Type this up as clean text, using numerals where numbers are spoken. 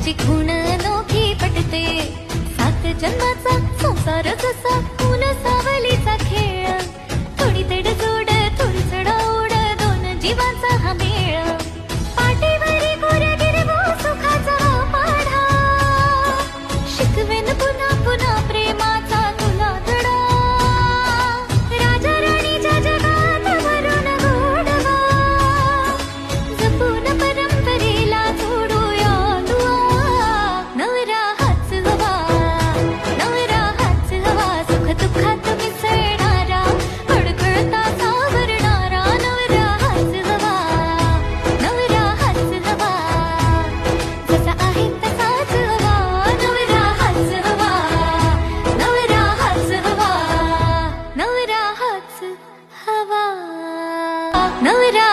त्याची खूण अनोखी पटते, सात जन्माचा संसार जसा ऊन सावलीचा खेळ, थोडी तडजोड थोडी चढाओढ दोन जीवांचा हा मेळ, पाठीवरी कोऱ्या गिरवू सुखाचा पाढा, शिकवेन पुन्हा पुन्हा प्रेमाचा तुला धडा, राजा राणीच्या जगात वरून गोडवा, जपून परंपरेला जोडूया दुआ, नवरा हाच हवा, नवरा हाच हवा, सुख दुःखात मिसळणारा, अडखळता सावरणारा, नवरा हाच हवा, नवरा हाच हवा, जसा आहे तसाच हवा, नवरा हाच हवा, नवरा हाच हवा, नवरा हाच हवा, नवरा